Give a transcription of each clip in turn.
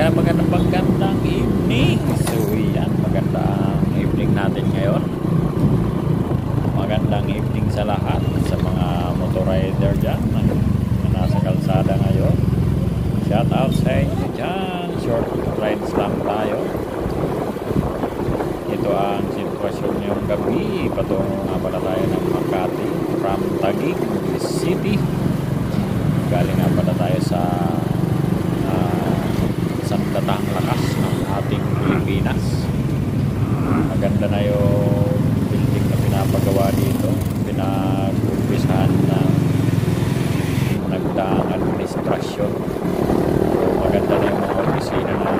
Magandang evening. So yan, magandang evening natin ngayon. Magandang evening sa lahat, sa mga motor rider dyan na nasa kalsada ngayon. Shout out sa inyo dyan. Short rides lang tayo. Ito ang sitwasyon ngayong gabi. Patungo nga pala tayo ng Makati from Taguig City. Galing nga pala tayo sa datang lakas ng ating Pilipinas. Maganda na yung building na pinapagawa dito, pinag-umpisahan ng nagdaang administrasyon. So, maganda na yung mga opisina na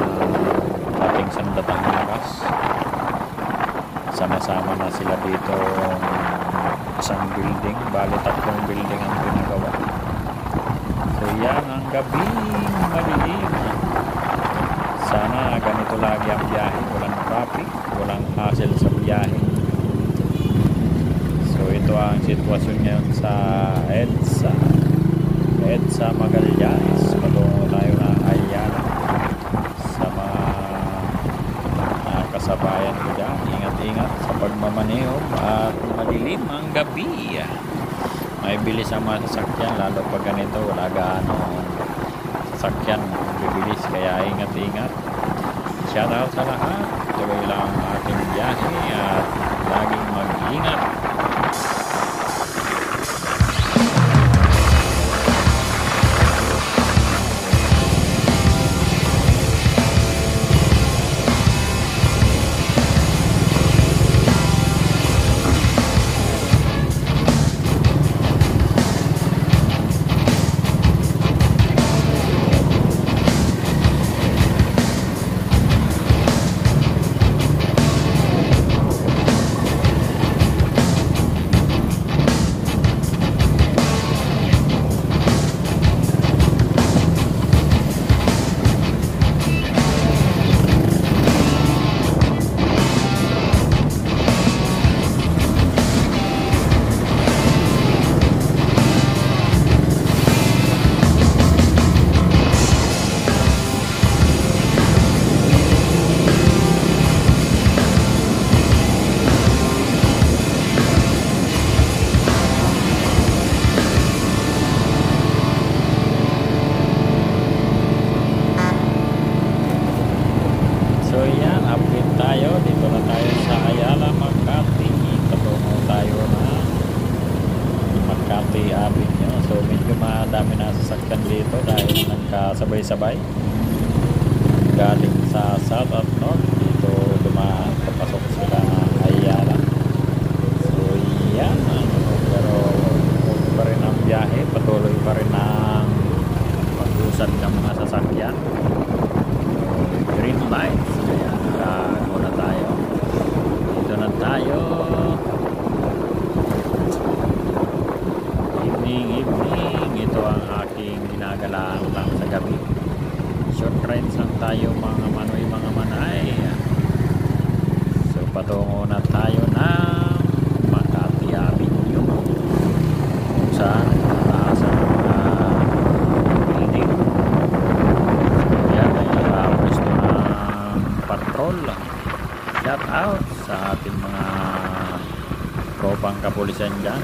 ating sandatang lakas. Sama-sama na sila dito, isang building, bali 3 building ang pinagawa. So yan ang gabing madilim. Sana ganito lagi ang biyahe, walang traffic, walang hassle sa biyahe. So ito ang sitwasyon ngayon sa EDSA Magallanes. Patungo tayo na Ayala. Sa mga kasabayan ko dyan, ingat-ingat sa pagmamaneho at madilim ang gabi. May bilis ang mga sasakyan, lalo pag ganito wala gaano sasakyan bibilis, kaya ingat-ingat. Shout out sa lahat, tuloy lang ang ating biyahe at laging mag-ingat. Dito na tayo sa Ayala, Makati. Patungo tayo na Makati Avenue. So medyo madami na sasakyan dito dahil nagkasabay-sabay galing sa south at north. Dito dumaan, papasok sila Ayala. So yan, pero pa rin ang biyahe, patuloy pa rin ang pag-usad ng mga sasakyan. Green lights. Ayan, muna tayo. Dito na tayo. Evening. Ito ang aking ginagalaan lang sa gabi. Short rides lang tayo mga manoy, mga manay. So patungo na tayo na Makati Avenue. Kung saan nataasan na building. Yan ay pwesto ng patrol. Shout out sa ating mga tropang kapulisan dyan.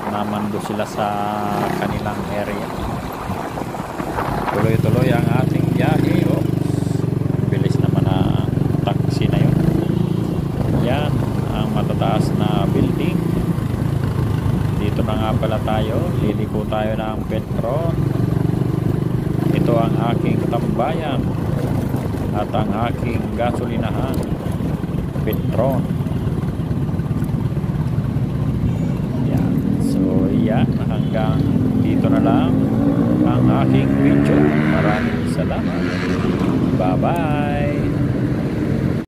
Namando sila sa kanilang area. Tuloy-tuloy ang ating biyahe. Bilis naman na taxi na yun. Yan ang matataas na building. Dito na nga pala tayo. Liliko tayo ng Petron. Ito ang aking tambayan at ang aking gasolinahan, Petron. Yan. So yan, hanggang dito na lang ang aking video. Maraming salamat. Bye bye.